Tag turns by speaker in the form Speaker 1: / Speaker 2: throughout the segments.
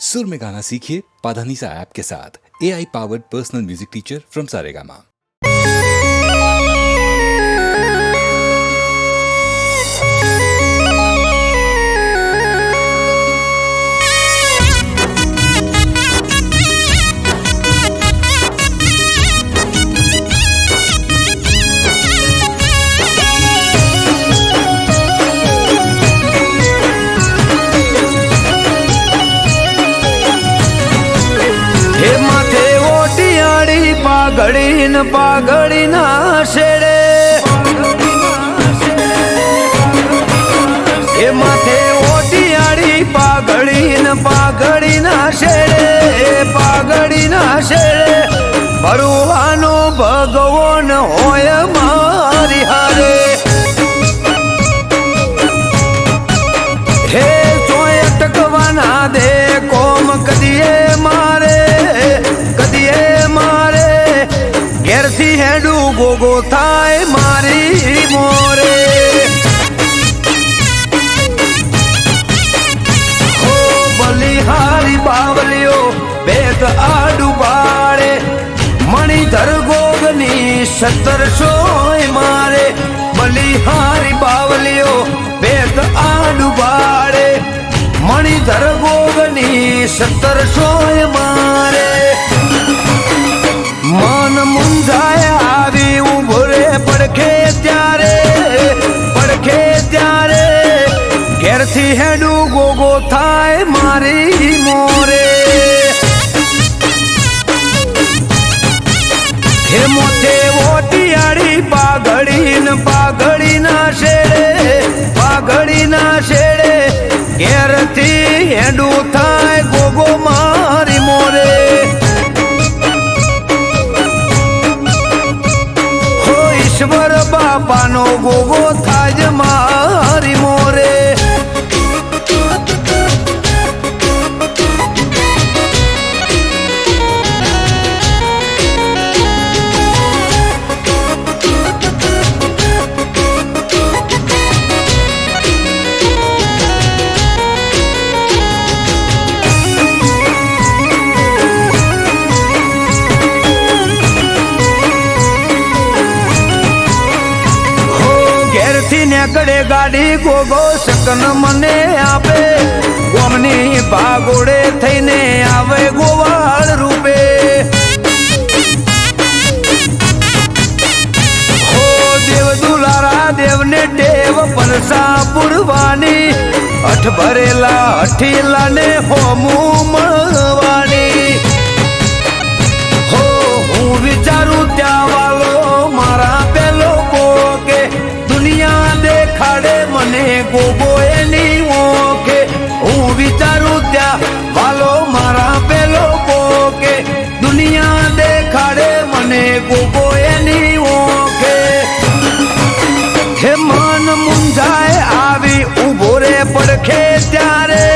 Speaker 1: सुर में गाना सीखिए पाधानीसा ऐप के साथ। AI powered personal music teacher from Saregama.
Speaker 2: हे माथे ओटियाड़ी पागड़ी ना शेड़े, हे माथे ओटियाड़ी पागड़ी ना शेड़े भरुवानो भगवान होय मारी हारे। हे सोय अटकवाना दे कोम कदिए मारे घेरती हेडू गोगो थाय मारी मोरे। हो बलिहारी बावलियो बेत आडू बाड़े मणिधर गोगनी 1700 मारे। बलिहारी बावलियो बेत आडू बाड़े मणिधर गोगनी 1700 मारे। मन मुंझाया आवी उभरे पड़खे त्यारे घेर थी हेडू गोगो थाय मारी मोरे। हे मोथे ओटियाड़ी पागड़ी ना शेड़े घेर थी हेडू थाय गोगो मारी मोरे। ईश्वर बापानो गोगो थाज मारी मोरे। નેકડે ગાડી ગોગો શકન મને આપે ગોમની ભાગોડે થઈને આવે ગોવાળ રૂપે। હો દેવ દુલારા દેવને ટેવ પરસા પુરવાની અઠ ભરેલા અઠીલા ને હોમું મળવાની। હો હું વિચારું ત્યાં વાલો મારા પેલો કોકે दुनिया देखाड़े मने गोगो एनी ओके। हूँ विचारू त्या वालो मारा पेलो कोके दुनिया देखाड़े मने गोगो एनी ओके। हे मन मुंझाए आवी उभोरे पड़खे त्यारे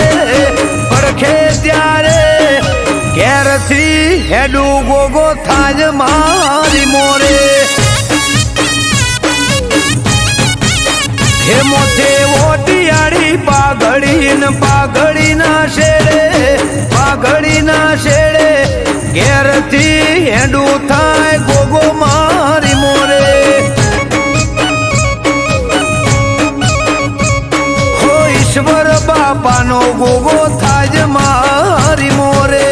Speaker 2: घेर थी हेडू गोगो थाज मारी मोरे। हे मोथे ओटियाड़ी पागड़ी ना शेड़े घेर थी हेडू थाय गोगो मारी मोरे। हो ईश्वर बापानो गोगो थाज मारी मोरे।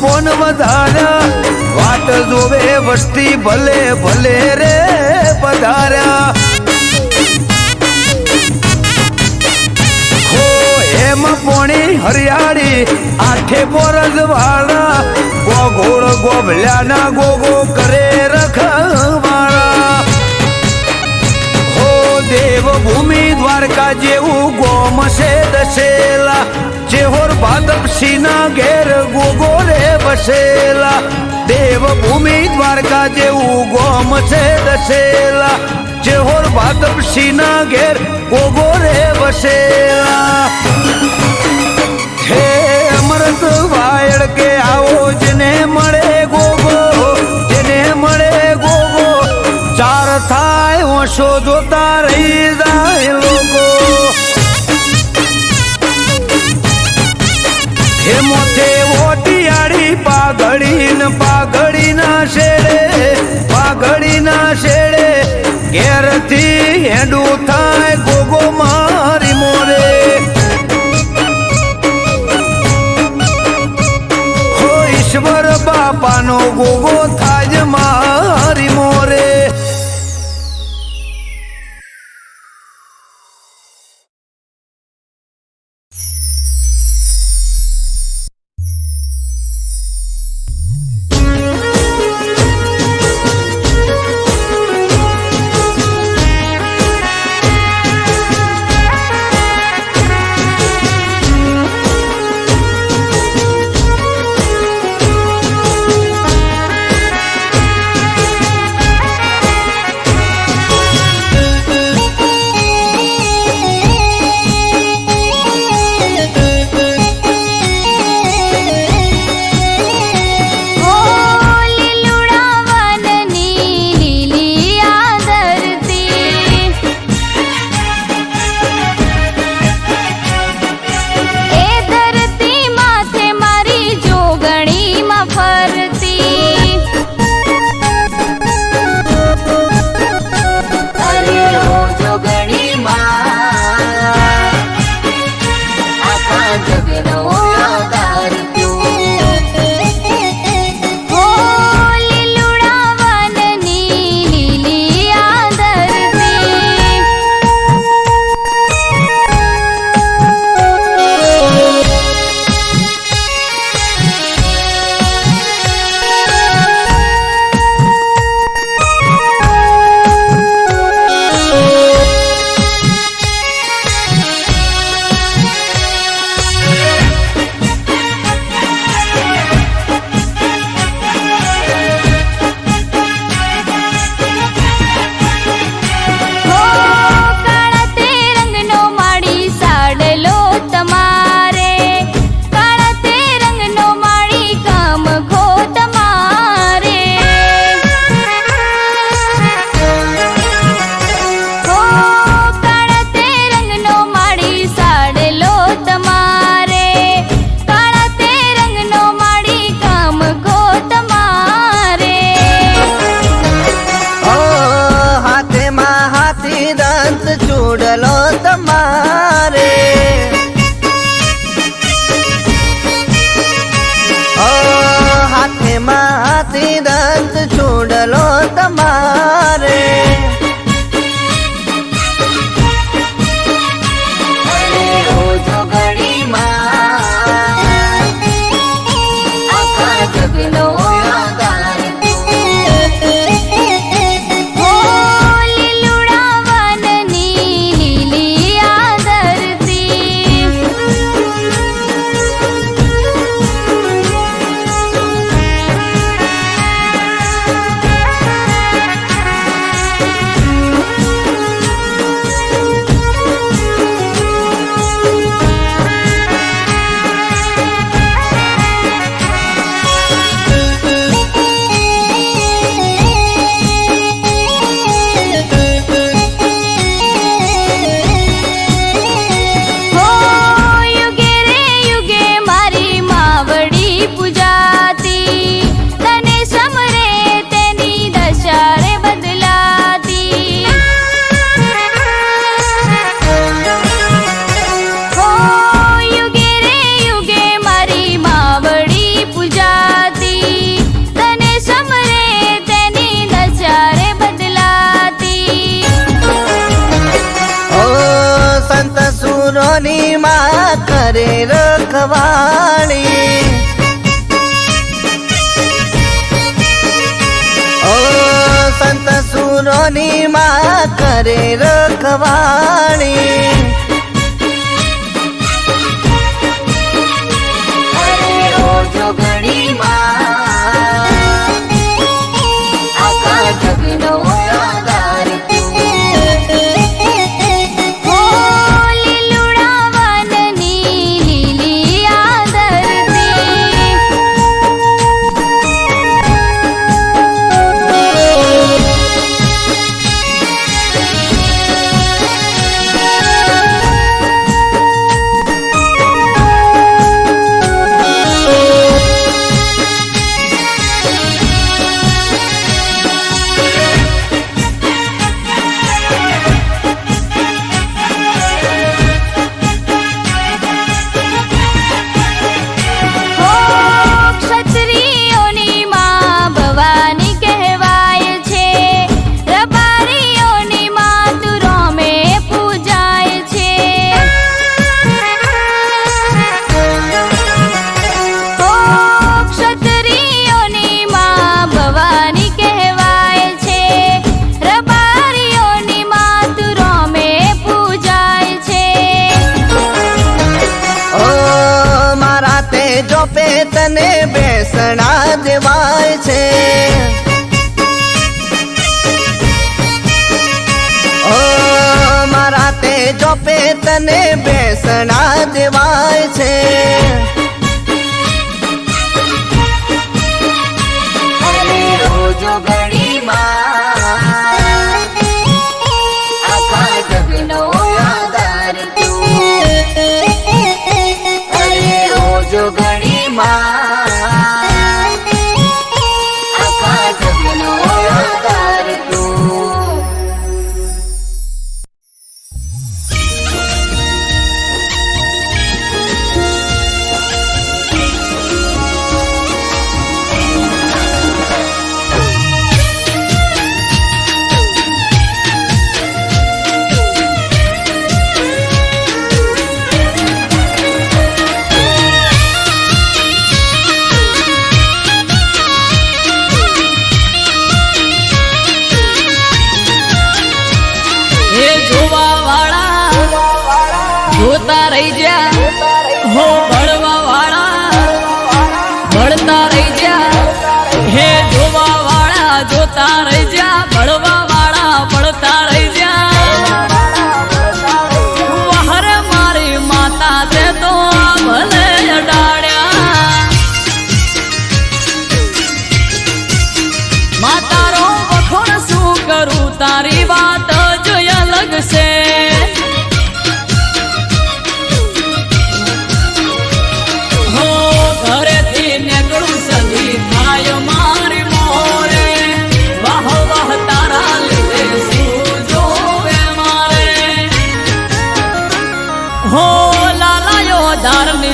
Speaker 2: પોન વધાર્યા વાટ જોવે વસ્તી ભલે ભલે રે પધાર્યા। હો હેમ પોણી હરિયાળી આઠે બોરજ વાળા ગોગોળ ગોભલ્યા ના ગોગો કરે રખવાળા। હો દેવભૂમિ દ્વારકા જેવું ગોમ છે દશેલા ચેહોર ભાદપ સિંહના ઘેર વસેલા દેવભૂમિ દ્વારકા જેવું ગોમ છે દસેલા ચેહોર ભાગવસિંહ ના ઘેર ગોગો રે વસેલા હે અમૃત વાયડ કે આવો જેને મળે ગોગો જેને મળે ગોગો ચાર થાય ઓછો જોતા રહી જાય લોકો હે મોથે ઓટિયાળી પાઘડી ના શેડે ઘેરથી હેડું થાય ગોગો મારી મોરે હો ઈશ્વર બાપાનો ગોગો થાય મારી મોરે
Speaker 3: ચૂડલો તમારે હાથેમાં હાથી દંત ચૂડલો તમારે સુરોની માં કરે રખવાણી ઓ સંત સુરોની માં કરે રખવાણી
Speaker 4: અરે ઓ જોગણી માં
Speaker 3: જોપે તને બેસણા દેવાય છે ઓ મારા તે જોપે તને બેસણા દેવાય છે
Speaker 4: રોજો ઘડીમાં આખા જગનો આધાર તું અરે રોજો ઘડીમાં આખા જગનો આધાર તું
Speaker 5: જોતા રહી જા હો ભણવા વાળા ભણતા રહી જા હે જોવા વાળા જોતા રહી જા ભણવા વાળા ભણતા રહી જા વહરે મારી માતા તે તો ભલે અડાડ્યા માતારો વખોણ શું કરું તારી વાત જ અલગ છે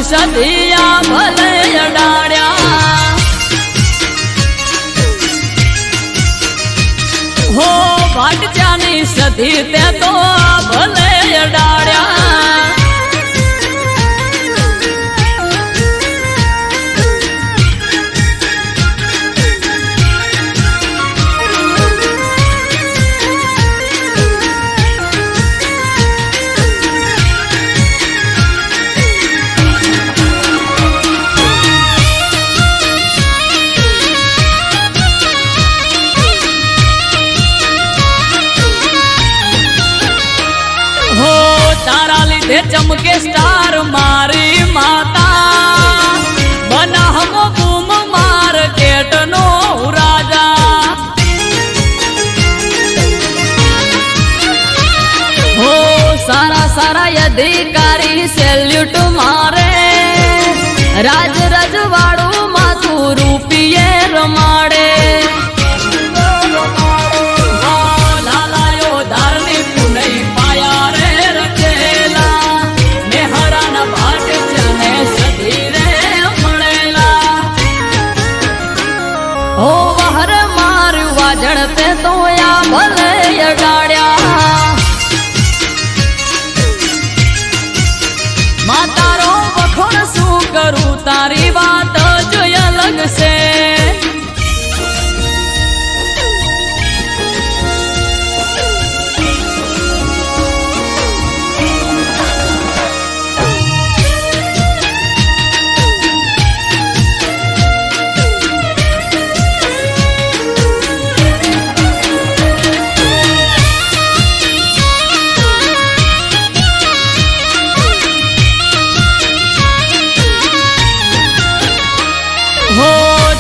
Speaker 5: સદિયા ભલે અડાડ્યા હો ભાટજાની સધી તે તો ભલે અડાડ્યા ચમકે સ્ટાર મારી માતા બનાહમો બૂમ માર્કેટ નો રાજા હો સારા સારા અધિકારી સેલ્યુટ મારે રાજ રજવાડું માથું રૂપિયે રમાડે જણતે તો યા ભલે અડાડ્યા માતારો વખોણ શું કરું તારી વાત જ અલગ છે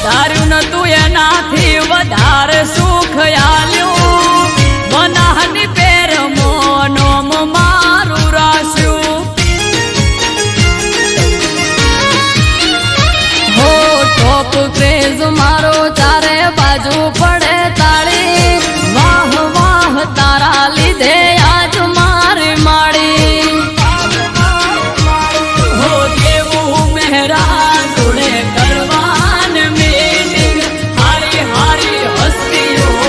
Speaker 5: ધાર્યું નતું એનાથી વધારે સુખ આલ્યું બનાહની પેર મોનોમ મારું રાસ્યું હો ટોપ ક્રેઝ મારો ચારે બાજુ પડે તાળી વાહ વાહ તારા લીધે આજ મારી માળી હો દેવું મહેરા જોડે કરવા હારી હારી હસ્તીઓ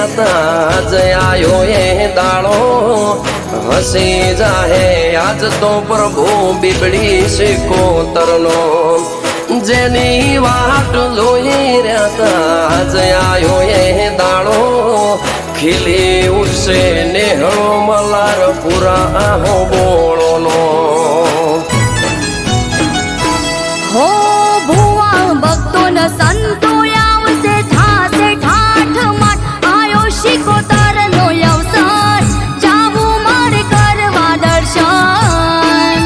Speaker 6: રહ્યા તા જયાયો એ દાડો હસી જાહે આજ તો પ્રભુ બીબડી સિકોતરનો જેની વાટ જોઈ રહ્યા તા જયાયો એ દાડો ખીલી ઉઠશે નેહળો મલાર પૂરા આહો બોળોનો
Speaker 4: હો ભુવા ભક્તો ન સંતો આવશે થાશે ઠાઠ માઠ આયો શિકોતર નો અવસર જાવું મારે કરવા દર્શન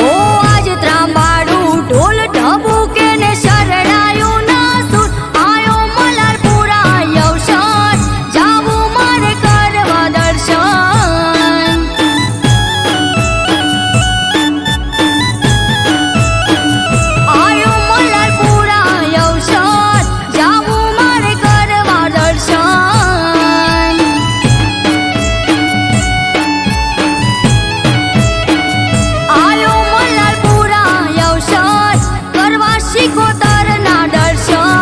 Speaker 4: ઓ આજ ત્રાંબાડું ઢોલ ઢબુકે ને શરણાયું ના સુર આયો મલારપુરા અવસર જાવું મારે કરવા દર્શન આયો મલારપુરા અવસર જાવું મારે કરવા દર્શન આયો મલારપુરા અવસર કરવા શિકોતરના દર્શન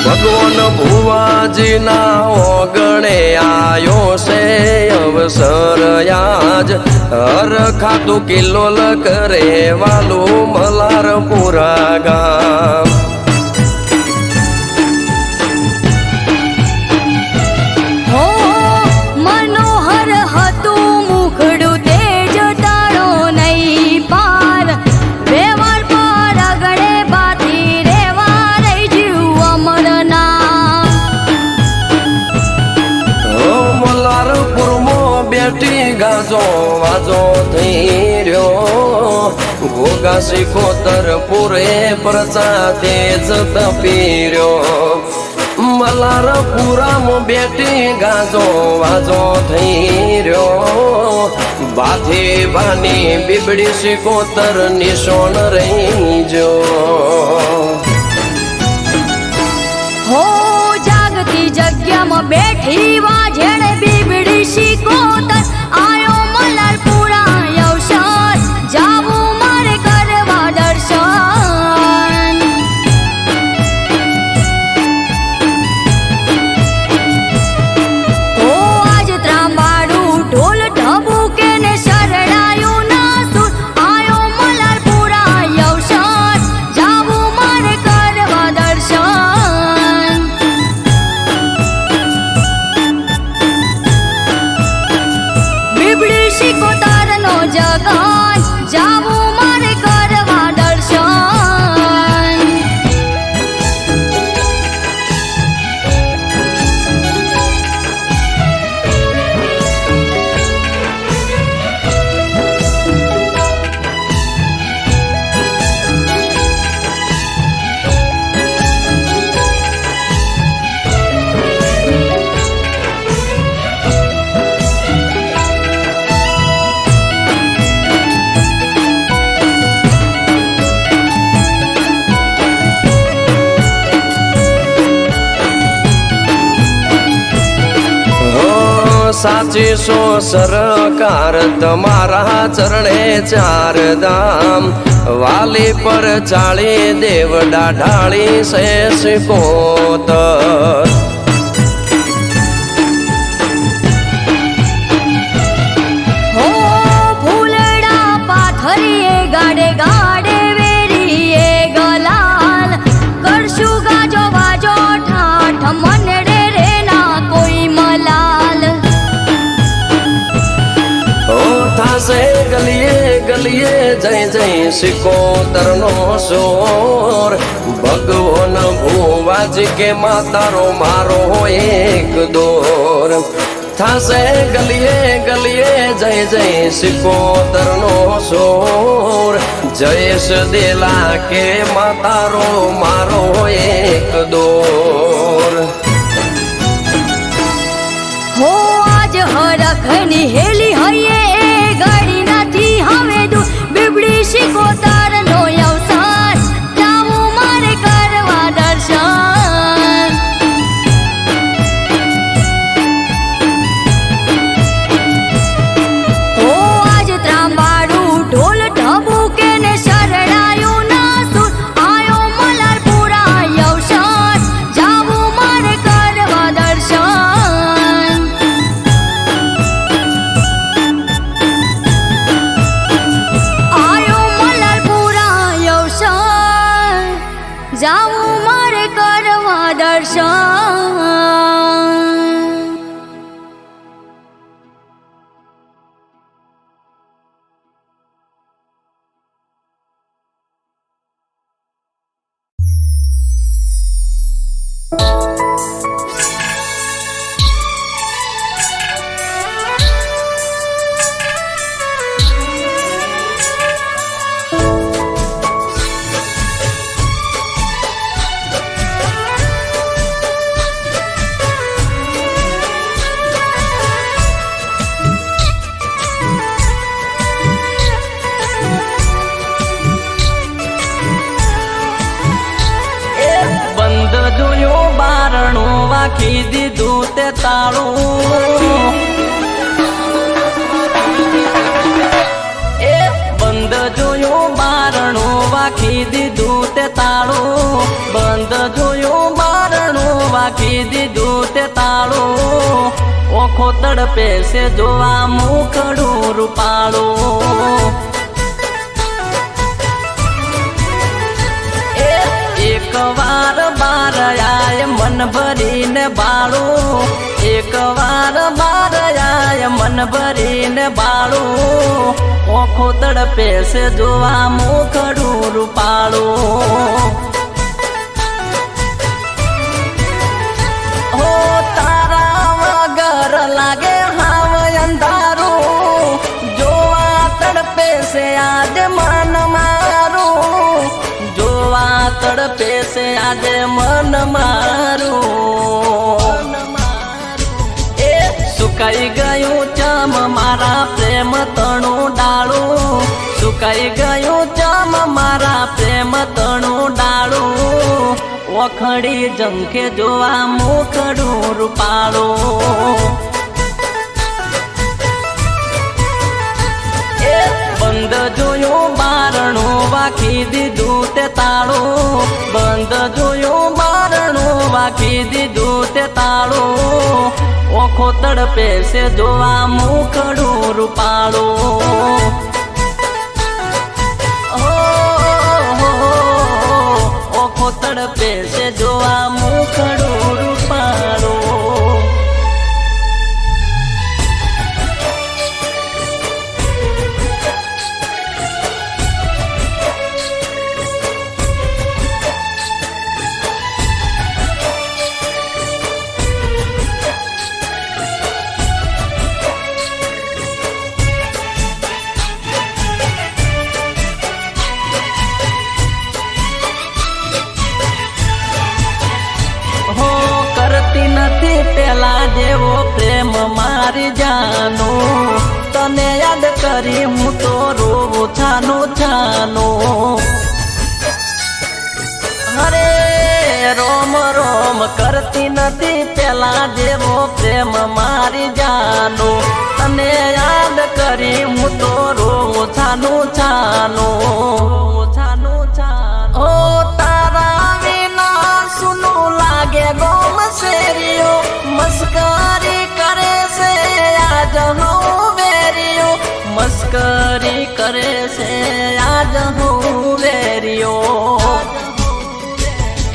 Speaker 6: ભગવાન ભુવાજીના ઓગણે આયો છે અવસર આજ હર ખાતું કિલ્લોલ કરે વાલું મલારપુરા ગામ
Speaker 4: હો મનોહર હતું મુખડું તેજ તાળો નહીં પાર વ્યવહાર પર આગળે બાથી રેવા રહી જીવ અમરના
Speaker 6: મલારપુરમાં બેઠી ગાજો વાજો થઈ રહ્યો ઘોઘા સિકોતર પૂરે પ્રજા તેજ તપી રહ્યો મલારપુરામાં બેઠી ગાજો વાજો થઈ રહ્યો બાથી બાની બીબડી સિકોતર નિશોન રહી જો
Speaker 4: હો જાગતી જગ્યામાં બેઠી વાજેણે બીબડી શિકોતર આયો મલારપુરા અવસર જાવું મારે કરવા દર્શન ઓ આજ ત્રાંબાડું ઢોલ ઢબુકે ને શરણાયું ના સુર આયો મલારપુરા અવસર જાવું મારે કરવા દર્શન બીબડી શિકોતરનો જગન જાવું મારે કરવા દર્શન
Speaker 6: સાચી સો સરકાર તમારા ચરણે ચાર ધામ વાલી પર ચાળી દેવડા ઢાળી સે સિકોતર
Speaker 4: હો ફૂલડા પાથરીએ ગાડે ગાડે વેરીએ ગલાલ કરશું ગાજો વાજો ઠાઠ મનડે રે ના કોઈ મલાલ
Speaker 6: ઓ થાશે ગલીએ ગલીએ જય જય સિકોતરનો સોર ભગવાન ભુવાજી કે માતારો મારો એક દોર થાશે ગલીએ ગલીએ જય જય સિકોતર નો સોર જયેશ દેલા કે માતારો મારો એક દોર
Speaker 4: હો આજ હરખની હેલી હૈયે એ ગાડી નથી હવે દૂર બીબડી શિકોતર નો અવસાન જાવું મારે કરવા દર્શન હો આજ ત્રાંબાડું ઢોલ ઢબુકે ને શરણાયું ના સુર આયો મલારપુરા અવસાન જાવું મારે કરવા દર્શન આયો મલારપુરા અવસાન જાવું મારે કરવા દર્શન
Speaker 5: બંધ જોયું બારણું વાખી દીધું તે તાળું એ બંધ જોયું બારણું વાખી દીધું તે તાળું બંધ જોયું બારણું વાખી દીધું તે તાળું ઓખો તડપે છે જોવા મુખડું રૂપાળું એક વાર બાર આય મન ભરીને બાળું એક વાર બાર આય મન ભરીને બાળું ઓખો તડપે છે જોવા મુખડું રૂપાળું હો તારા વગર લાગે હાવ અંધારું જોવા તડપે છે આજ મન મારું જોવા તડપે છે આજે મન મારું એ સુકાઈ ગયું ચમ મારા પ્રેમ તણું ડાળું સુકાઈ ગયું ચમ મારા પ્રેમ તણું ડાળું ઓખડી જંખે જોવા મુખડું રૂપાળું બંધ જોયું બારણું વાખી દીધું તે તાળું બંધ જોયું બારણું વાખી દીધું તે તાળું ઓખો તડપે છે જોવા મુખડું રૂપાળું ઓખો તડપે છે જોવા મુખડું રૂપાળું નથી પેલા જેવો પ્રેમ મારી જાનું તને યાદ કરી હું તો રોવું છાનું છાનું અરે રોમ રોમ કરતી નથી પેલા જેવો પ્રેમ મારી જાનું તને યાદ કરી હું તો રોવું છાનું છાનું છાનું છાનું ઓ તારા વિના સુનું લાગે ગોમ શેરીઓ મસ્કરી કરે છે આજ હું વેરીઓ મસ્કરી કરે છે આજ હું વેરીઓ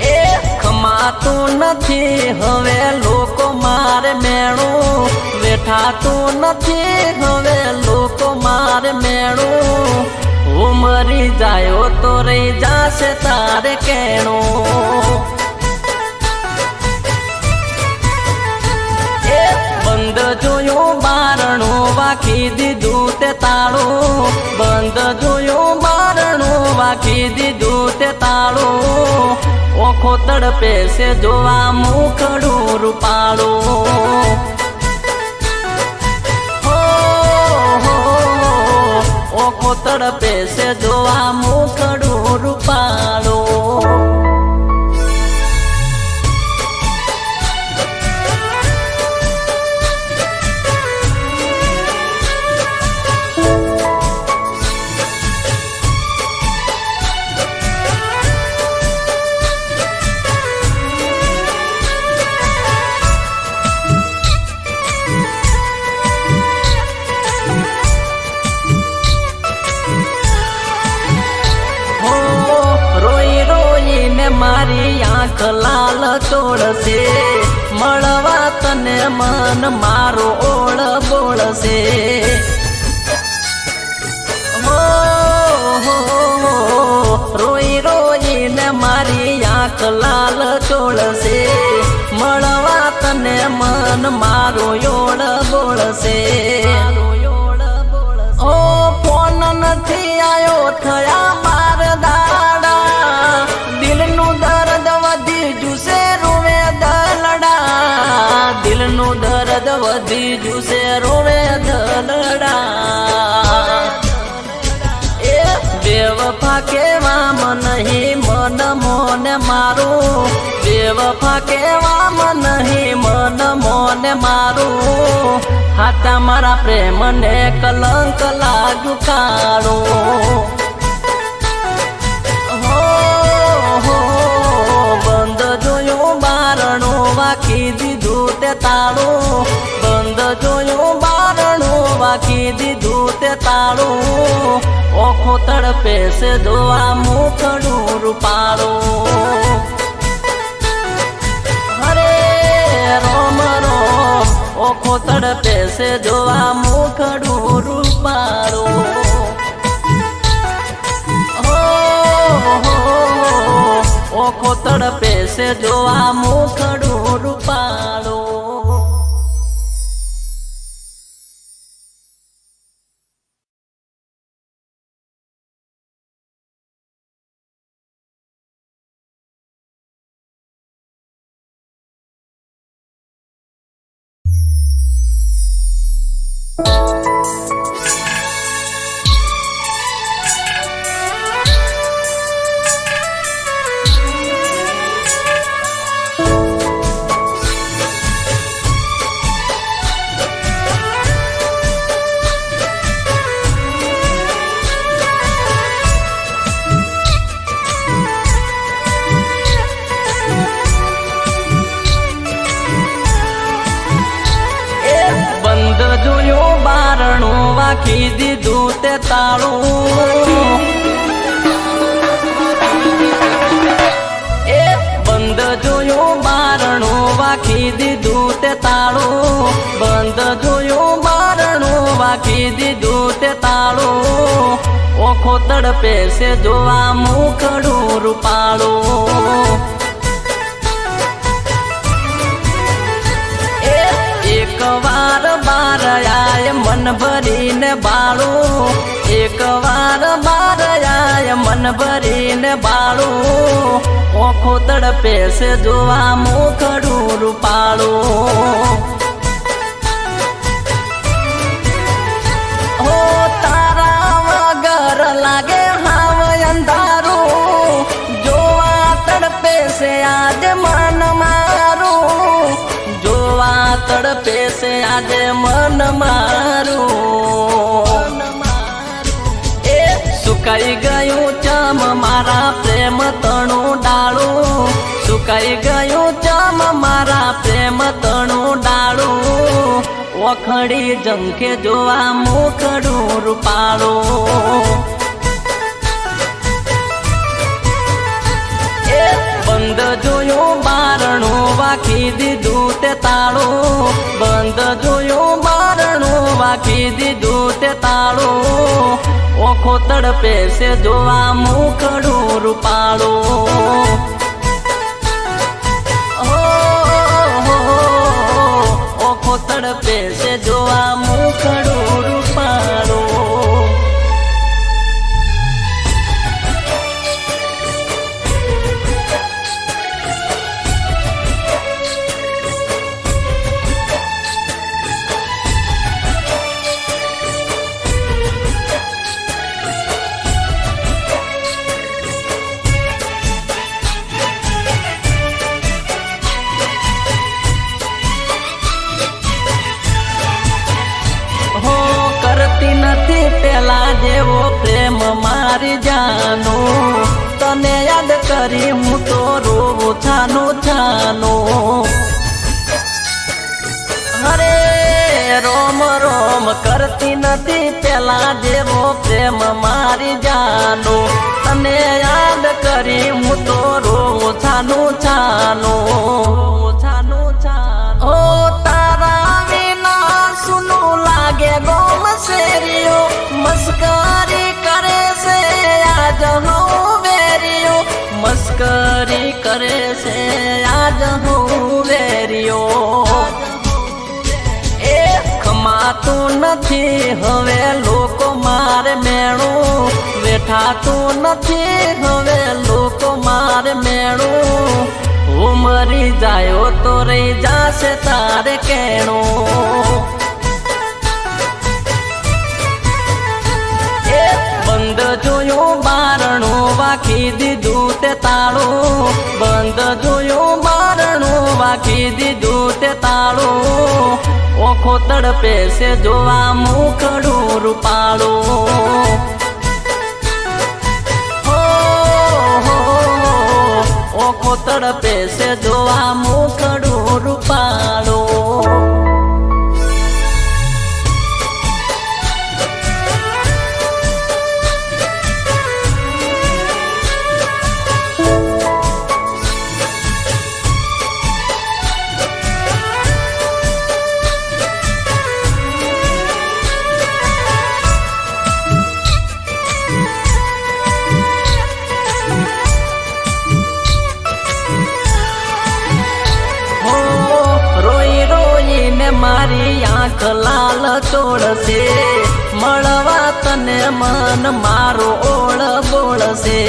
Speaker 5: એ ખમાતું નથી હવે લોકો મારે મેણું વેઠાતું નથી હવે લોકો મારે મેણું હું મરી જાયો તો રહી જાશે તારે કેણું બંધ જો તાળું ઓખો તડપે છે જોવા મુખડું રૂપાળું ઓખો તડપે છે જોવા મુખડું રૂપાળું મારી આંખ લાલ તોડશે મળવા તને મન મારો ઓળ બોળશે રોઈ રોઈને મારી આંખ લાલ તોડશે મળવા તને મન મારો ઓળ બોળશે ઓ ફોન નથી આયો થયા બાર દાડા દિલનું દર્દ વધી જુસે રોવે દલડા દિલનું દર્દ વધી જુસે રોવે દલડા એ બેવફા કેવા નહીં મન મોને મારું બેવફા કેવા નહીં મન મોને મારું હાથા મારા પ્રેમને કલંક લાગ્યું કાળું બંધ જોયું બારણું વાકી દીધું તે તાળું બંધ જોયું બારણું વાકી દીધું તે તાળું ઓખો તડપે છે જોવા મુખડું રૂપાળું હરે રોમ રોમ ઓખો તડપે છે જોવા મુખડું રૂપાળું ઓખો તડપે છે જોવા મુખડું રૂપાળું વાખી દીધું તે તાળું એ બંધ જોયું બારણું વાખી દીધું તે તાળું બંધ જોયું બારણું વાખી દીધું તે તાળું ઓખો તડપે છે જોવા મુખડું રૂપાળું એક વાર બાર આય મન ભરીને બાળું એક વાર બાર આય મન ભરીને બાળું ઓખો તડપે છે જોવા મુખડું રૂપાળું હો તારા વગર લાગે હાવ અંધારું જોવા તડપે છે આજ મન મારું જોવા તડપે છે આજે મન મારું એ સુકાઈ ગયું ચમ મારા પ્રેમ તણું ડાળું સુકાઈ ગયું ચમ મારા પ્રેમ તણું ડાળું ઓખડી જંખે જોવા મુખડું રૂપાળું બંધ જોયું બારણું વાખી દીધું તે તાળું બંધ જોયું બારણું વાખી દીધું તે તાળું ઓખો તડપે છે જોવા મુખડું રૂપાળું ઓખો તડપે છે જોવા મુખડું રૂપાળું
Speaker 3: મારી જાનો તને યાદ કરી હું તો રોવું છાનો છાનો અરે રોમ રોમ કરતી નથી પેલા જેવો પ્રેમ મારી જાનો તને યાદ કરી હું તો રોવું છાનો છાનો ઓ તારા વિના સુનું લાગે ગોમ શેરીઓ મસ્કરી કરે છે આજ હું વેરીઓ મસ્કરી કરે છે આજ હું વેરીઓ એ ખમાતું નથી હવે લોકો મારે મેણું વેઠાતું નથી હવે લોકો મારે મેણું હું મરી જાયો તો રહી જાશે તારે કેણું એ બંધ જોયું બારણું વાખી દીધું તે તાળું બંધ જોયું બારણું વાખી દીધું તે તાળું ઓખો તડપે છે જોવા મુખડું રૂપાળું ઓખો તડપે છે જોવા મુખડું રૂપાળું મારી આંખ લાલ ચોળશે મળવા તને મન મારો ઓળ બોળશે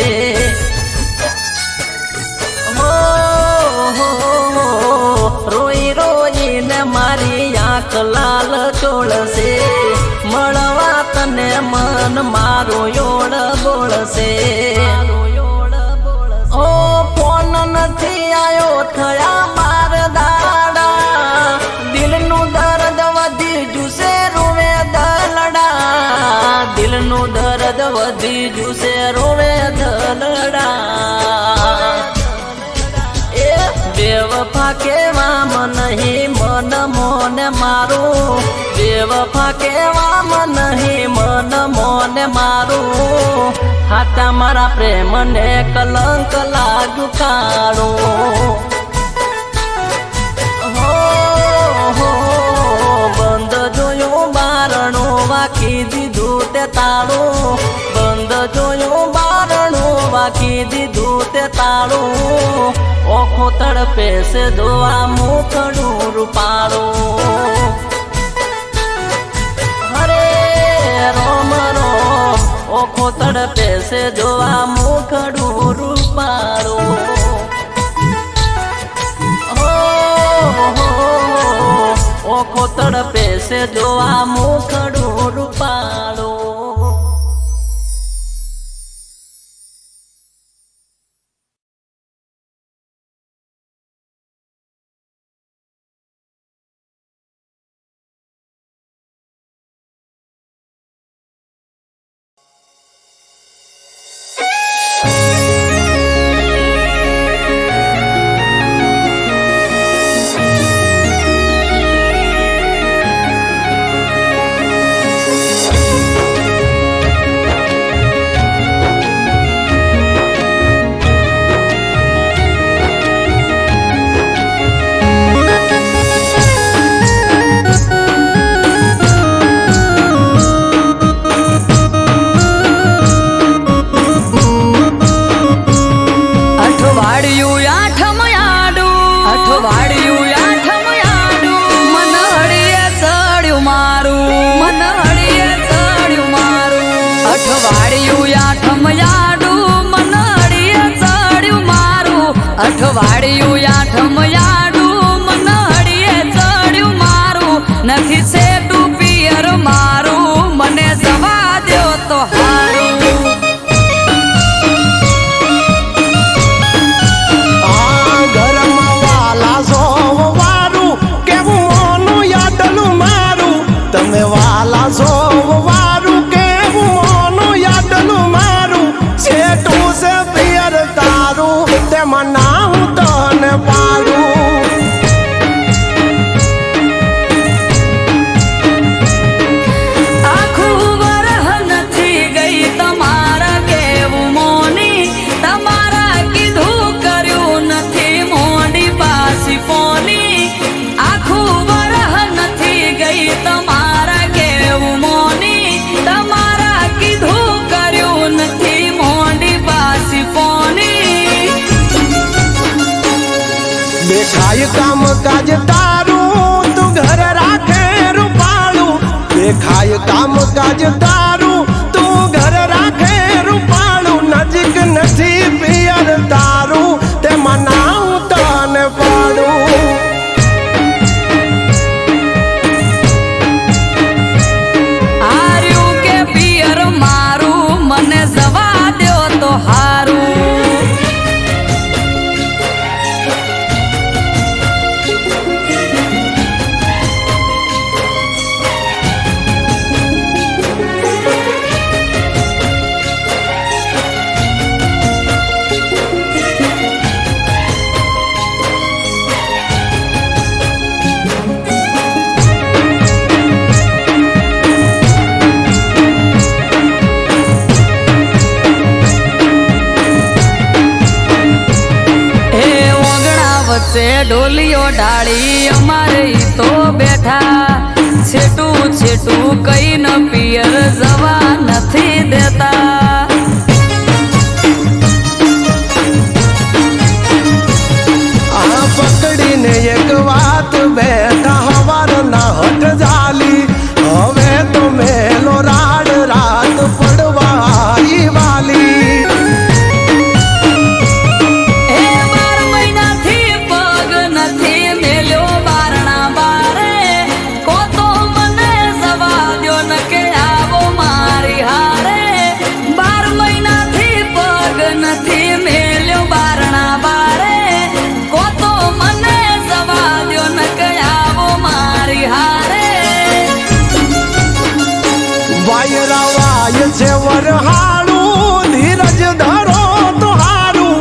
Speaker 3: રોઈ રોઈને મારી આંખ લાલ ચોળશે મળવા તને મન મારો ઓળ બોળશે ઓ ફોન નથી આયો થયા બાર દાડા દિલનું દર્દ વધી જુસે રોવે દલડા દિલનું દર્દ વધી જુસે રોવે દલડા એ બેવફા કેવા નહીં મન મોને મારું બેવફા કેવા નહીં મન મોને મારું હાથા મારા પ્રેમને કલંક લાગ્યું કાળું બંધ જોયું બારણું વાખી દીધું તે તાળું બંધ જોયું બારણું વાખી દીધું તે તાળું ઓખો તડપે છે જોવા મુખડું રૂપાળું હરે રોમ રોમ ઓખો તડપે છે જોવા મુખડું રૂપાળું ઓખો તડપે છે જોવા મુખડું રૂપાળું
Speaker 5: અઠવાડિયું આઠમ યાડું મનડીએ ચડ્યું મારું નથી સેટું પિયર મારું મને જવા દો તો હારું
Speaker 7: ઘરમાં વાલા સોવારું કેવું મોનું યાદલું મારું તમે વાલા સોવારું કેવું મોનું યાદલું મારું
Speaker 5: છે ઢોલીઓ ઢાળી અમારે ઈ તો બેઠા છેટું છેટું કઈ ન પિયર જવા નથી દેતા
Speaker 7: આ પકડીને એક વાત બેઠા હવાર ના હટ જાલી હવે તો મેલો રાડ રાત પડવા આવી વાલી
Speaker 5: હે 12 મહિનાથી પગ નથી મેલ્યો બારણા બારે કો તો મને જવા દ્યો ન કે આવો મારી હારે 12 મહિનાથી પગ નથી મેલ્યો બારણા બારે કો તો મને જવા દ્યો ન કે આવો મારી હારે
Speaker 7: વાયરા વાય છે વરહાળું ધીરજ ધરો તો હારું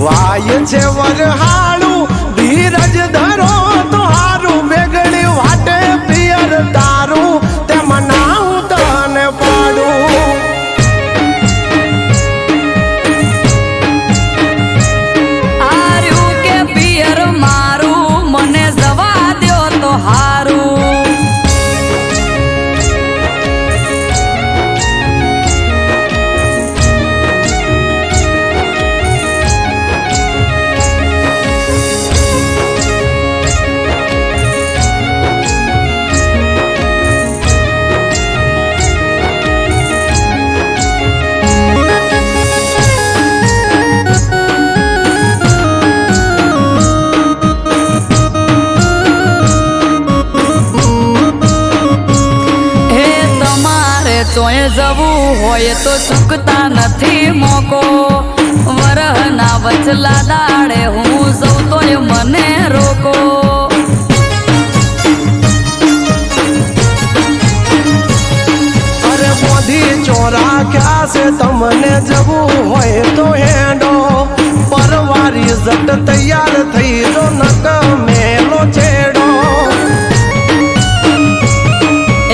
Speaker 7: વાય છે વરહાળું ધીરજ ધરો તો હારું બેગડી વાટે પિયર તારું તે મનાવું તને પાડું
Speaker 5: આર્યું કે પિયર મારું મને જવા દ્યો તો હારું હે તમારે ચોય જવું હોય તો ચૂકતા નથી મોકો વરહના વચલા દાડે હું જઉં તોય મને રોકો
Speaker 7: અરે મોધી ચોરા ક્યાં છે તમને જવું હોય તો હેડો પરવારી જટ તૈયાર થઈ જો નક મેલો છેડો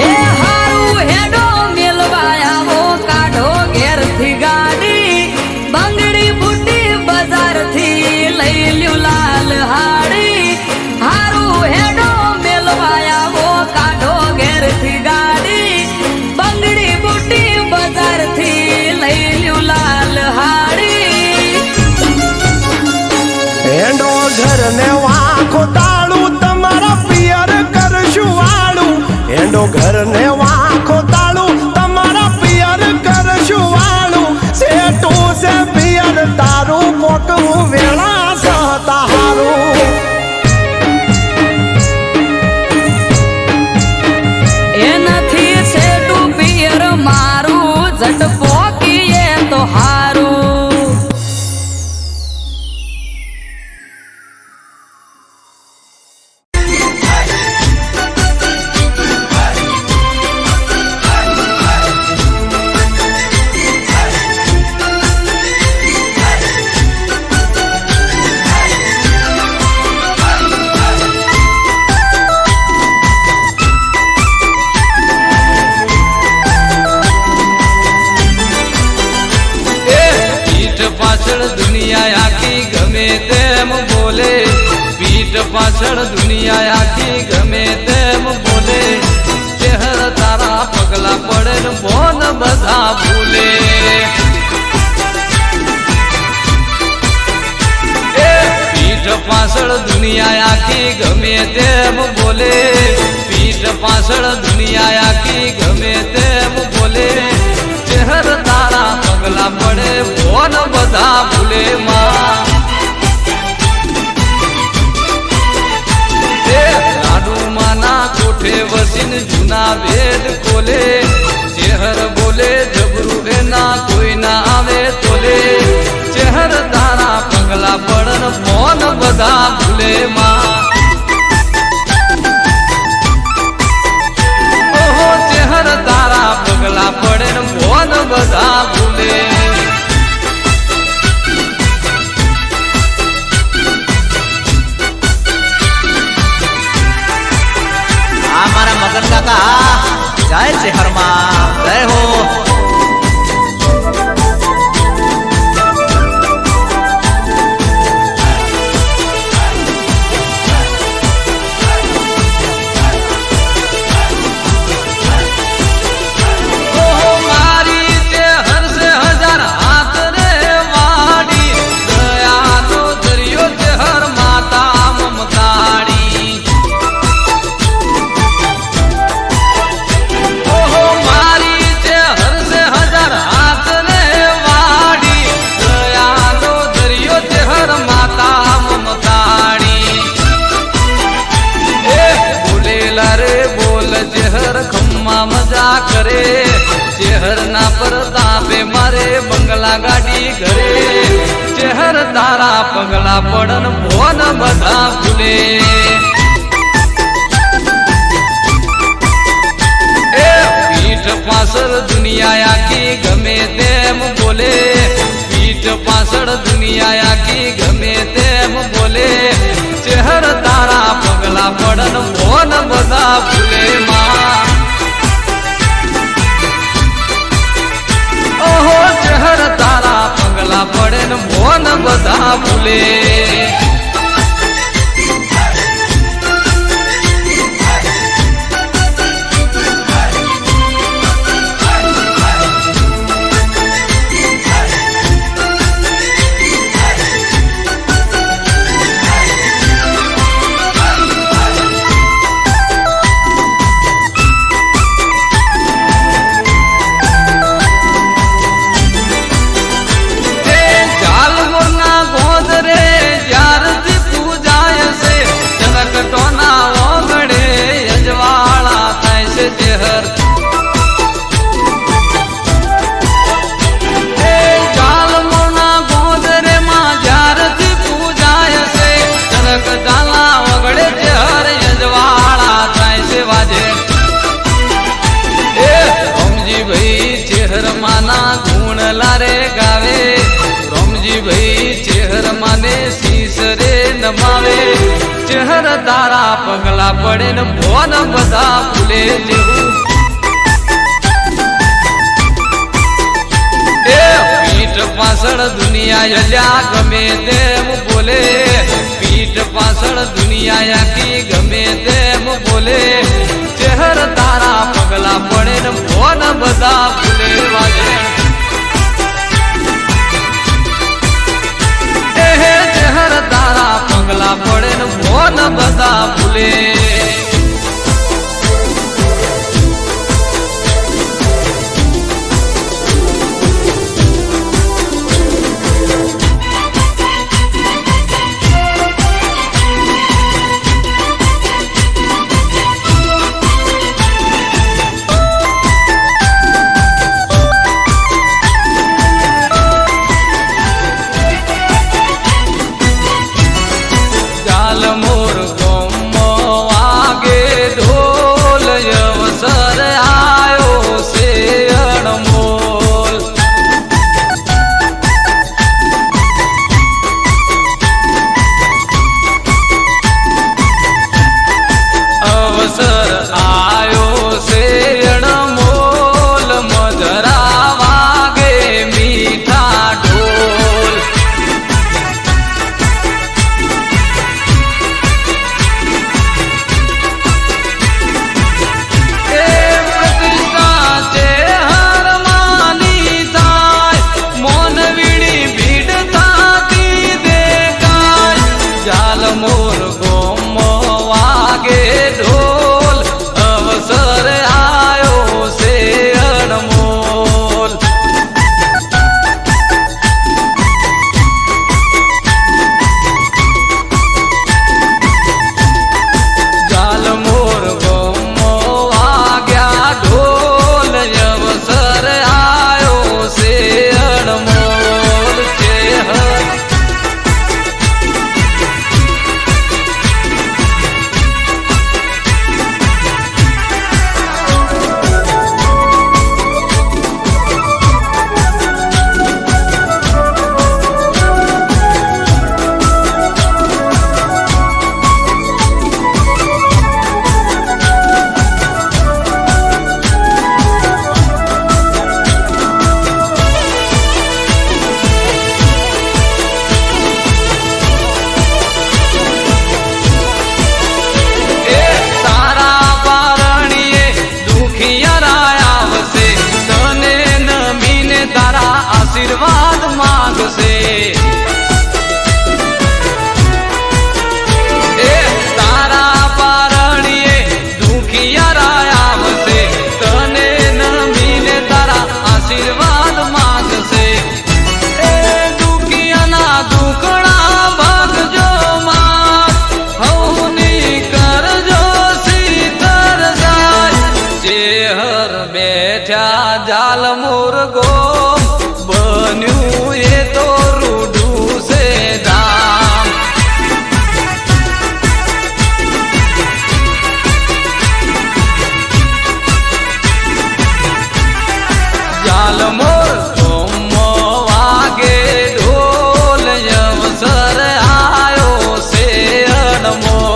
Speaker 5: એ હારું હેડો મેલવા આવો કાઢો ઘેરથી ગાડી બંગડી બુટી બજારથી લઈ લ્યું લાલ હાડી હારું હેડો મેલવા આવો કાઢો ઘેરથી ગાડી બંગડી બુટી બજારથી લઈ લ્યું લાલ હાડી
Speaker 7: હેડો ઘર ને વાંખો તાળું તમારા પિયર કરશું વાળું હેડો ઘર ને વાંખો તાળું તમારા પિયર કરશું વાળું સેટું છે પિયર તારું પોટવું વેળા સહતા હારું
Speaker 5: એનાથી છેટું પિયર મારું જટ પોકીએ તો હારું
Speaker 6: પાછળ દુનિયા આખી ગમે તેમ બોલે પીઠ પાછળ દુનિયા આખી ગમે તેમ બોલે ચહેર તારા પગલા પડે ને બોન બધા ભૂલે પીઠ પાછળ દુનિયા આખી ગમે તેમ બોલે પીઠ પાછળ દુનિયા આખી ગમે તેમ બોલે ચહેર તારા પગલા પડે બોન બધા ભૂલે માં લાડુમાના કોઠે વસીને જૂના વેદ ખોલે ચહેર બોલે જબરું એના કોઈ ના આવે તોલે ચહેર તારા પગલા પડન બોન બધા ભૂલે માં ઓહો ચહેર તારા પગલા પડે ને બોન બધા ભૂલે
Speaker 2: મારા મગન કાકા જય શહેરમાં જય હો
Speaker 6: ઢોલ ચેહર ખમ્મા મજા કરે ચેહર ના પરતાપે મારે બંગલા ગાડી ઘરે ચેહર તારા પગલા પડન ભોન બધા ભૂલે એ પીઠ પાછળ દુનિયા આખી ગમે તેમ બોલે પીઠ પાછળ દુનિયા આખી ગમે તેમ બોલે ચેહર તારા પગલા પડન ભોન બધા ભૂલે માં ઓહો ચેહર તારા પગલા પડે ને ભોન બધા ભૂલે ચેહર તારા પગલા પડે ને ભોન બધા ભૂલે જેવું એ પીઠ પાછળ દુનિયા અલ્યા ગમે તેમ બોલે પીઠ પાછળ દુનિયા આખી ગમે તેમ બોલે ચેહર તારા પગલા પડે ને ભોન બધા ભૂલે વાગે ચેહર તારા પગલા પડે ને ભોન બધા ભૂલે બેઠા જાલ મુરગો બન્યું એ તો રૂડું છે ધામ. જાલ મોર વાગે ઢોલ અવસર આયો છે અણમોલ.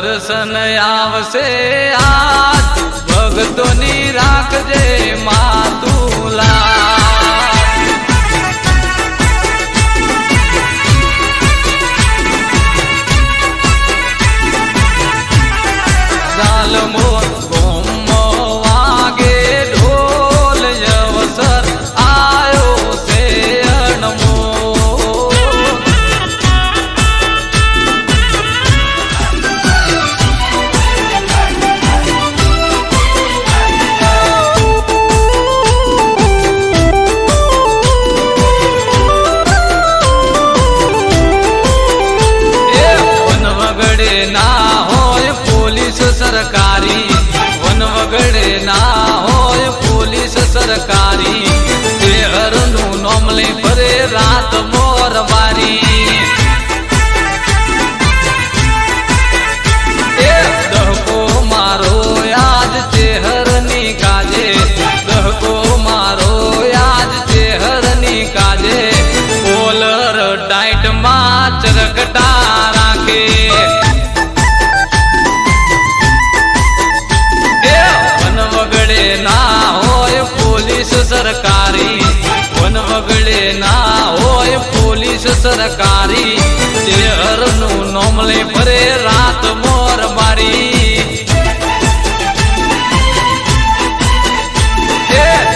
Speaker 6: દર્શન આવશે આજ ભક્તોની રાખજે માતુલા. જાલ મોર ગોમો વાગે ઢોલ અવસર આયો છે અણમોલ. ના હોય પોલીસ સરકારી, વન વગડે ના હોય પોલીસ સરકારી, શહેરનું નોમ લઈ ફરે રાત મોર બારી. દહકો મારો યાદ ચેહરની કાજે, દહકો મારો યાદ ચેહરની કાજે, કોલર ટાઈટમાં ચરકટા રાખે. ના હોય પોલીસ સરકારી, વન વગડે ના હોય પોલીસ સરકારી, શહેરનું નોમ લઈ ફરે રાત મોર બારી.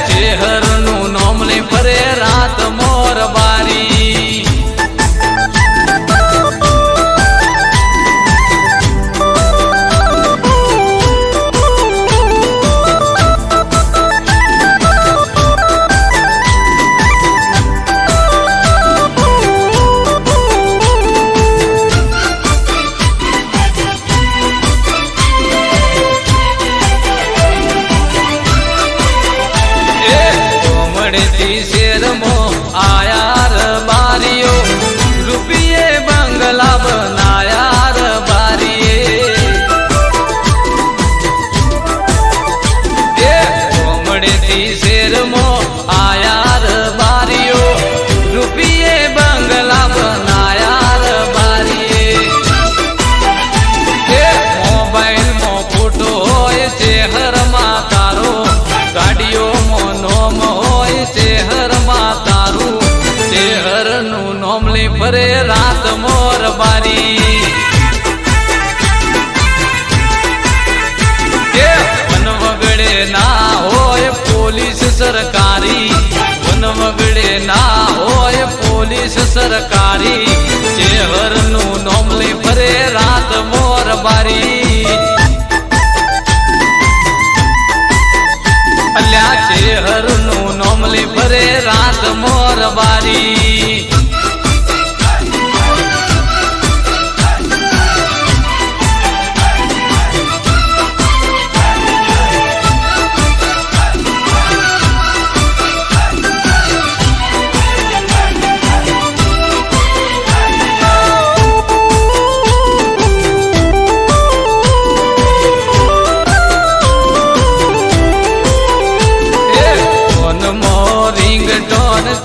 Speaker 6: શહેરનું નોમ લઈ ફરે રાત મોર બારી. શેરમો આયાર બારીઓ, રૂપિયે બંગલા બનાયાર બારીએ. કોમડેથી શેરમો આયાર બારીઓ, રૂપિયે બંગલા બનાયાર બારીએ. મોબાઈલમાં ફોટો હોય ચેહરમાં તારો, ગાડીઓમાં નોમ હોય શહેરમાં તારું, શહેરનું નોમ લઈ ફરે રાત મોર બારી. વન વગડે ના હોય પોલીસ સરકારી, વન વગડે ના હોય પોલીસ સરકારી, શહેરનું નોમ લઈ ફરે રાત મોર બારી. અલ્યા શહેરનું નોમ લઈ ફરે રાત મોર બારી.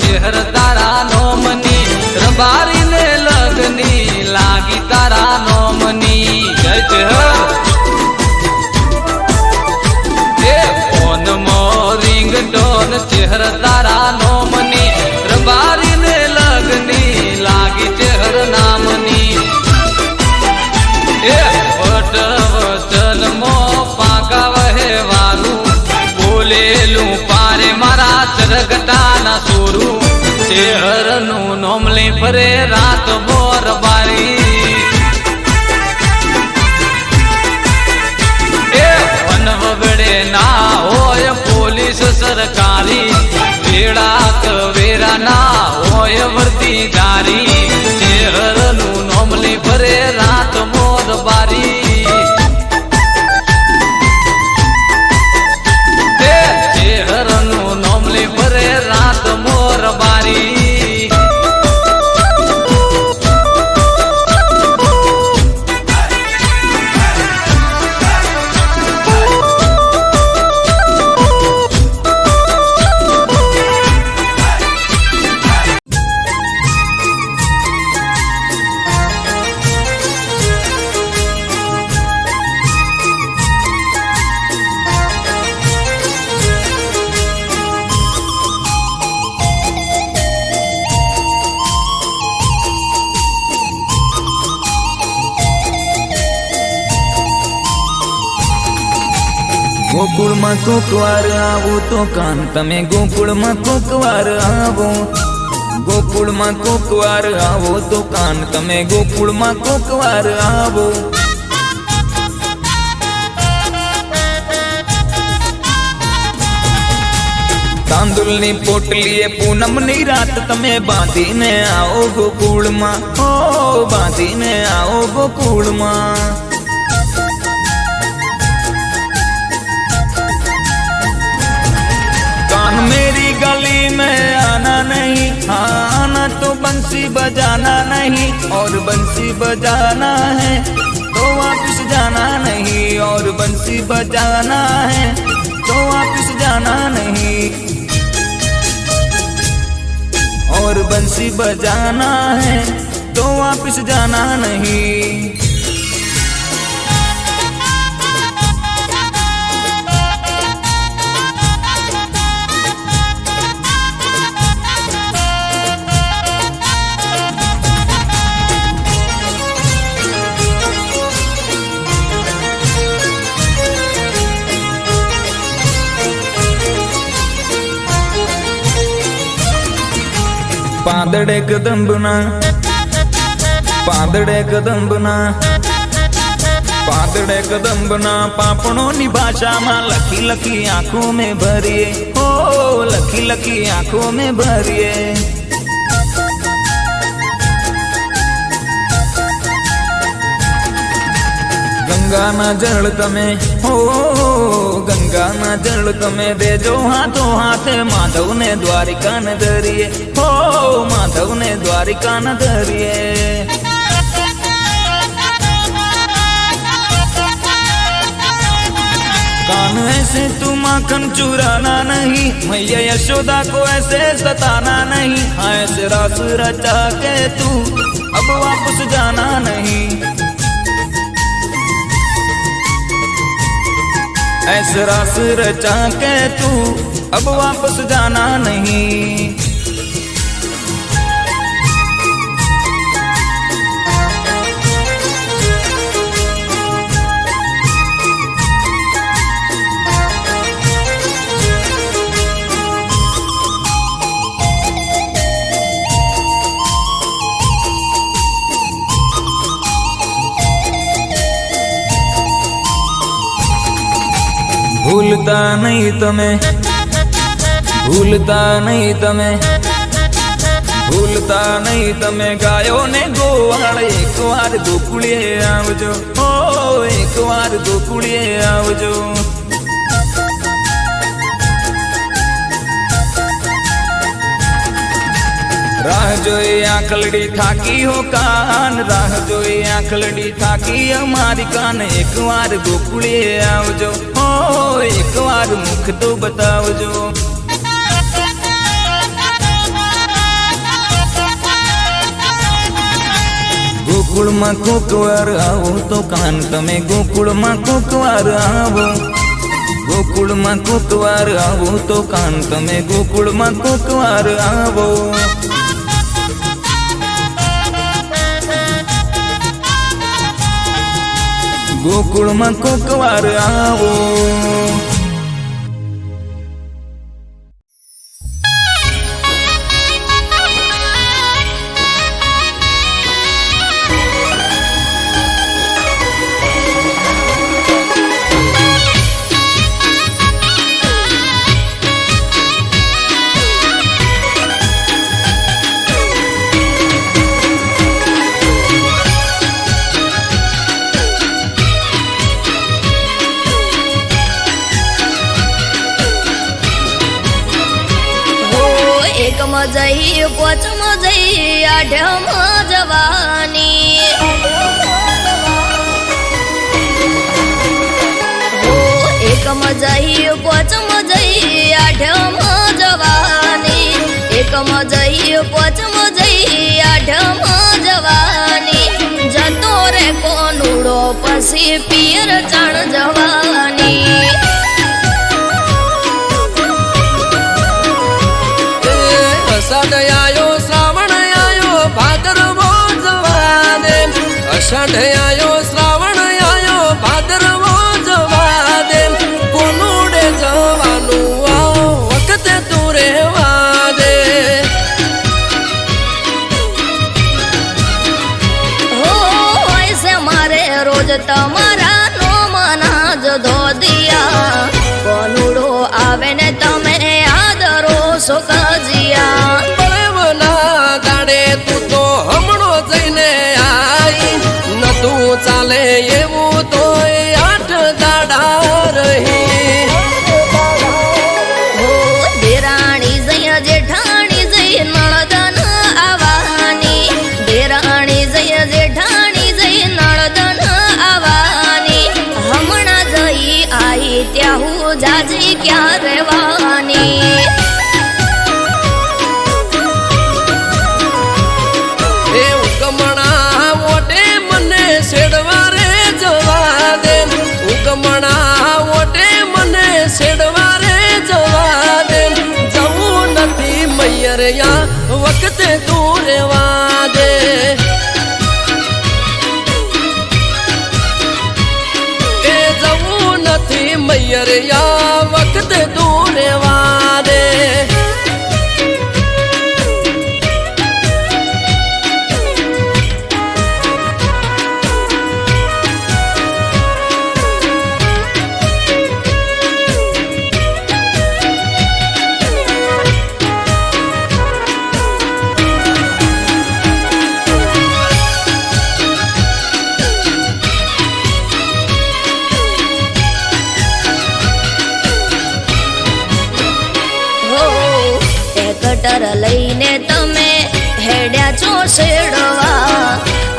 Speaker 6: ચેહર તારા નોમની રબારી ને લગની લાગી તારા નોમની જય ચેહર એ ફોન મો રિંગટોન ચેહર તારા નોમની રબારી ને લગની લાગી ચેહર નામની એ વટ વચન મો પાકા વહેવાનું બોલેલું પારે મારા ચરગટાના સોરું ચેહરનું નોમલે ફરે રાત બોર બારી એ વન વગડે ના હોય પોલીસ સરકારી વેળા કવેરા ના હોય વર્દીદારી ચેહરનું નોમલે ફરે રાત બોર બારી ચેહરનું નોમલે ફરે રાત મોર બારી
Speaker 2: ગોકુળમાં કોકવાર આવો તો કાન તમે ગોકુળમાં કોકવાર આવો ગોકુળમાં કોકવાર આવો તો કાન તમે ગોકુળમાં કોકવાર આવો તાંદુલની પોટલીએ પૂનમની રાત તમે બાંધીને આવો ગોકુળમાં ઓ બાંધીને આવો ગોકુળમાં मेरी गली में आना नहीं, हाँ आना तो बंसी बजाना नहीं, और बंसी बजाना है तो वापस जाना नहीं, और बंसी बजाना है तो वापस जाना नहीं, और बंसी बजाना है तो वापस जाना नहीं। પાંદડે કદંબના પાંદડે કદંબના પાંદડે કદંબના પાપણોની ભાષામાં લખી લખી આંખો में ભરીએ ઓ લખી લખી આંખો में ભરીએ ગંગાના જળ તમે હો ગંગાના જળ તમે દેજો હાથો હાથે માધવને દ્વારિકા ન ધરીએ હો માધવને દ્વારિકા ન ધરીએ कान ऐसे तू माखन चुराना नहीं, मैया यशोदा को ऐसे सताना नहीं, ऐसे रास रचा के तू अब वापस जाना नहीं, ऐसे रास रचा के तू अब वापस जाना नहीं। ભૂલતા નહીં તમે ભૂલતા નહીં તમે ભૂલતા નહીં તમે ગાયો ને ગોવાળ એકવાર ગોકુળીએ આવજો ઓ એકવાર ગોકુળીએ આવજો રાહ જોઈ આંખલડી થાકી હો કાન રાહ જોઈ આંખલડી થાકી અમારી કાન એકવાર ગોકુળીએ આવજો ઓ એકવાર મુખ તો બતાવજો ગોકુળમાં કોકવાર આવો તો કાન તમે ગોકુળમાં કોકવાર આવો, ગોકુળમાં કોકવાર આવો તો કાન તમે ગોકુળમાં કોકવાર આવો. ગોકુળમાં કોકવાર આવો.
Speaker 4: એકમાં જઈ પોચમાં જઈ આઠમાં જવાની, એકમાં જઈ પોચમાં જઈ આઠમાં જવાની, એકમાં જઈ પોચમાં જઈ આઠમાં જવાની. જતો રે કોનુડો પછી પિયર ચાણ જવાની.
Speaker 6: અષાઢ આયો શ્રાવણ આયો ભાદરવો જવા દે, અષાઢ આયો શ્રાવણ આયો ભાદરવો જવા દે. કોનુડે જવાનું આ વખતે તું રેવા દે.
Speaker 4: હોય છે મારે રોજ તમારા નો મના જ ધોદિયા, કોનુડો આવે ને તમે આદરો સુખજિયા.
Speaker 6: દાડે તું તો હમણો જઈને આઈ, નતું ચાલે એવું તો 8 દાડા રહી.
Speaker 4: દેરાણી જય જેઠાણી જય નળદન આવવાની, દેરાણી જય જેઠાણી જય નળદન આવવાની. હમણાં જઈ આઈ ત્યાં હું જાજી ક્યાં રહેવાની.
Speaker 6: વખતે તું રેવા દે. એ જવું નથી મૈયરિયા વખતે તું રેવા દે.
Speaker 4: કટર લઈને તમે હેડ્યા છો શેડવા,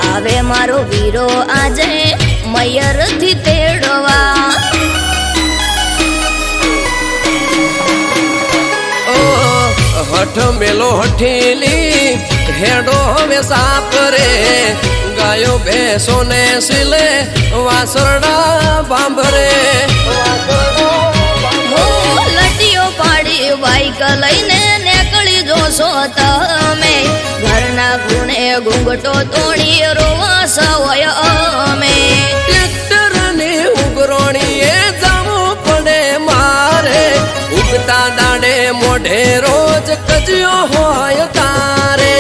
Speaker 4: આવે મારો વીરો આજે મયરથી તેડવા.
Speaker 6: હઠ મેલો હઠીલી હેડો હવે સાપરે, ગાયો ભેંસો ને સિલે વાસરડા બાંભરે.
Speaker 4: લટીઓ પાડી બાઈક લઈને નીકળી જોશો તમે, ઘરના ગુણે ઘૂંઘટો તોડી રોવા સવય અમે.
Speaker 6: ટ્રેક્ટર ની ઉગરોણીએ જવું પડે મારે, ઉગતા દાડે મોઢે રોજ કજ્યો હોય તારે.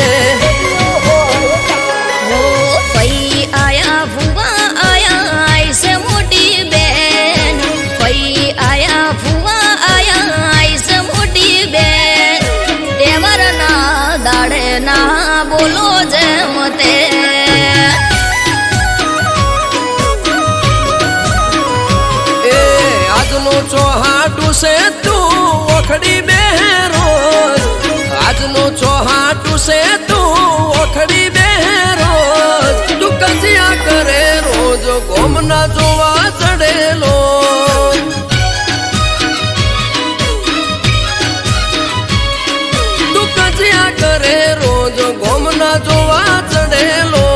Speaker 4: પઈ આયા ફુવા આયા આઈસે મોટી બેન, પઈ આયા ફુવા આયા આઈસે મોટી બેન. તેવર ના દાડે ના બોલો જેમ તે.
Speaker 6: એ આજનું ચોહાટું છે તું ઓખડી બે રોજ, આજનું ચોહાટું છે તું ઓખડી બે રોજ. તું કજિયા કરે રોજ ગોમના જોવા ચડેલો. તું કજિયા કરે રોજ ગોમના જોવા ચડેલો.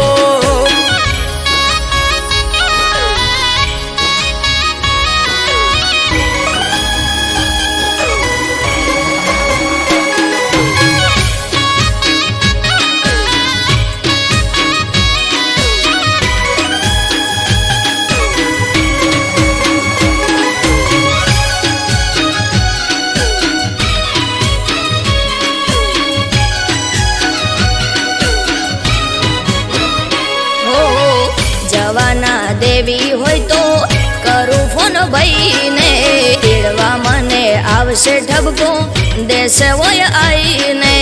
Speaker 4: આપશે ઠપકો દેશે હોય આઈને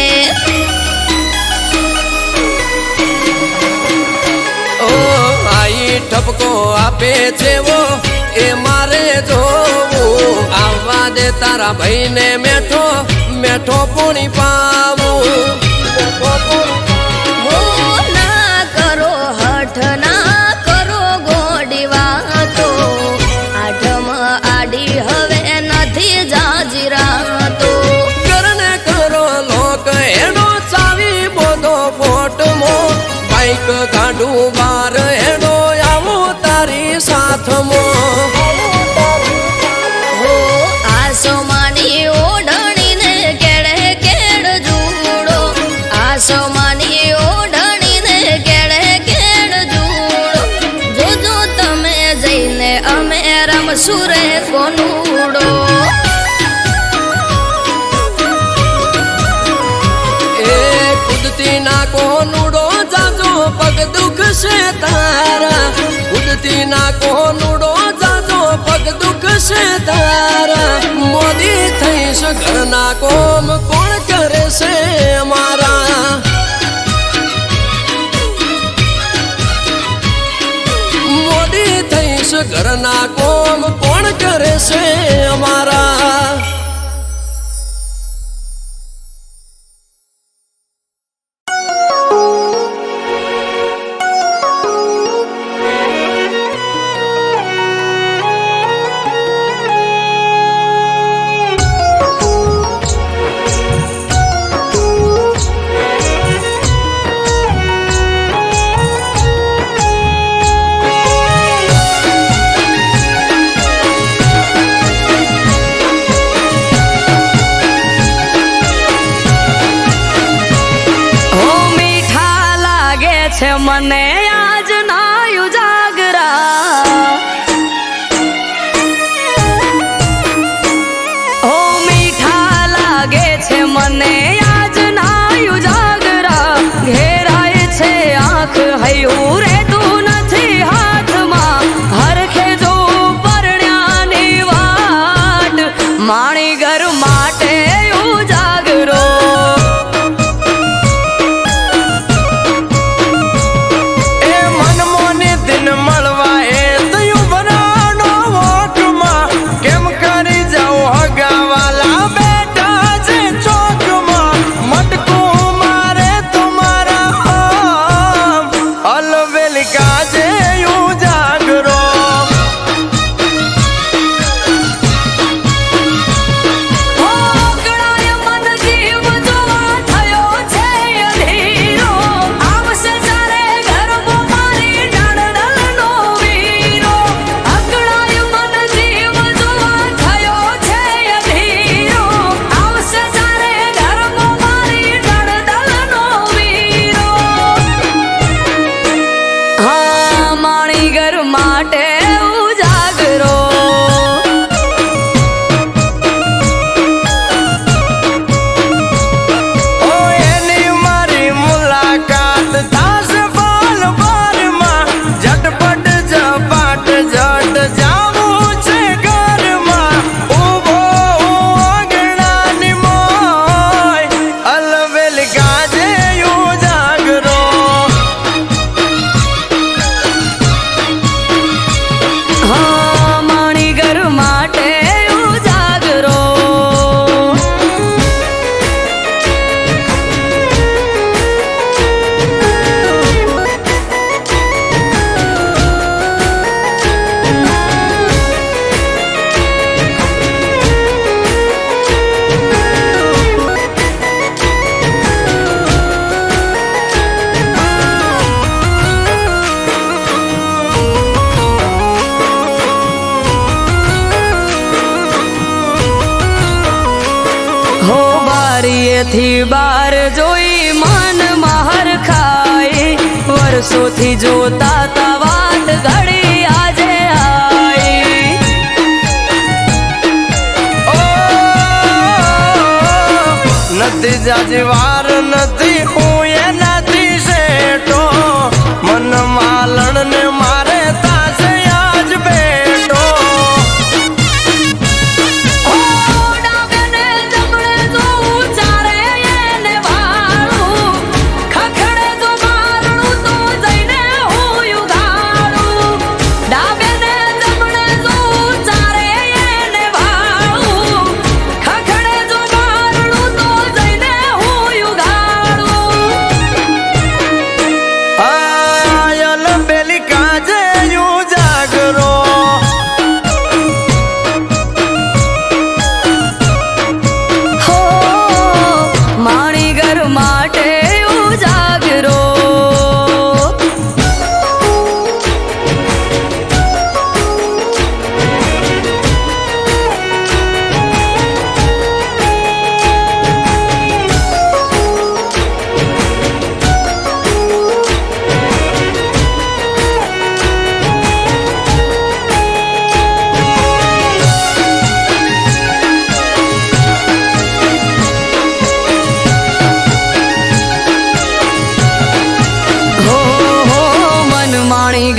Speaker 6: ઓ આઈ ઠપકો આપે છે વો એ મારે જોવું આવવા દે તારા ભાઈને મેઠો મેઠો પૂણી પાવું
Speaker 4: ના કરો હઠ ના કરો ગોડી વાતો આઠમ આડી હવે નથી જાજીરાતો
Speaker 6: કરને કરો લોક એનો ચાવી બોધો ફોટમો બાઈક કાઢું બાર એનો આવું તારી સાથમો
Speaker 4: આસમાની ઓઢણીને કેળે કેળ જુડો આસમાની ઓઢણીને કેળે કેળ જુડો જોજો તમે જઈને અમે રમશું રે કોનુડો
Speaker 6: એ કુદતી ના કોનુડો જાજો પગ દુખશે તારા કુદતી ના કોનુડો જાજો પગ દુખશે તારા મોદી થઈશ ઘરના કોમ કોણ કરે છે અમારા મોદી થઈશ ઘરના કોમ કોણ કરે છે અમારા
Speaker 5: મને આજ ના ઉજાગરા ઓ મીઠા લાગે છે મને આજ ના ઉજાગરા ઘેરાય છે આંખ હૈયું રેતું નથી હાથમાં હરખે જો પરણ્યાની વાટ માણી ઘર માટે ઉજાગરો થી બાર જોઈ મન મહર ખાઈ વર્ષોથી જોતા તા વાત ઘડી આજે આઈ
Speaker 7: નથી જાજવાર નથી હું એ નથી શેઠો મન માલણ ને મારે તાસે આજ બેઠો
Speaker 5: ડાબેને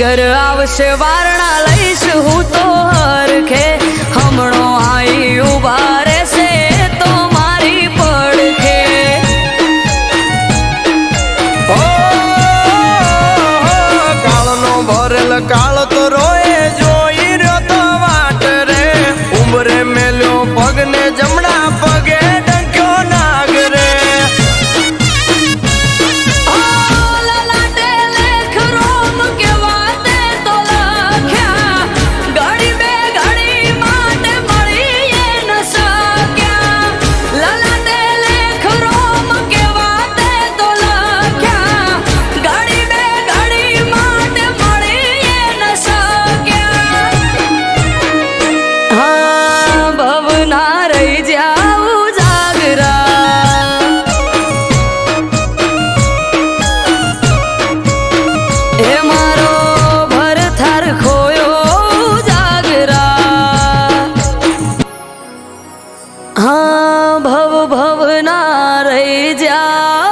Speaker 5: ઘર આવશે વારણા લઈશ હું તો હરખે હમણો આઈ ઉભા રહેશે તો મારી પડખે
Speaker 7: કાળનો ભરેલ કાળ તો રોએ જોઈ રહ્યો તો વાટ રે ઉંબરે મેલ્યો પગને જમણા પગે ડંક્યો નાગ રે
Speaker 5: લલાટે લેખ રોમ કેવા તે તો લખ્યા ઘડી બે ઘડી માટે મળીએ ન શક્યા લલાટે લેખ રોમ કેવા તે તો લખ્યા ઘડી બે ઘડી માટે મળીએ ન શક્યા હા ભવના રહી જાઉં જાગરા હે મારો ભરથાર ખોયો જાગરા હા ભવ ભવ ના રહી જા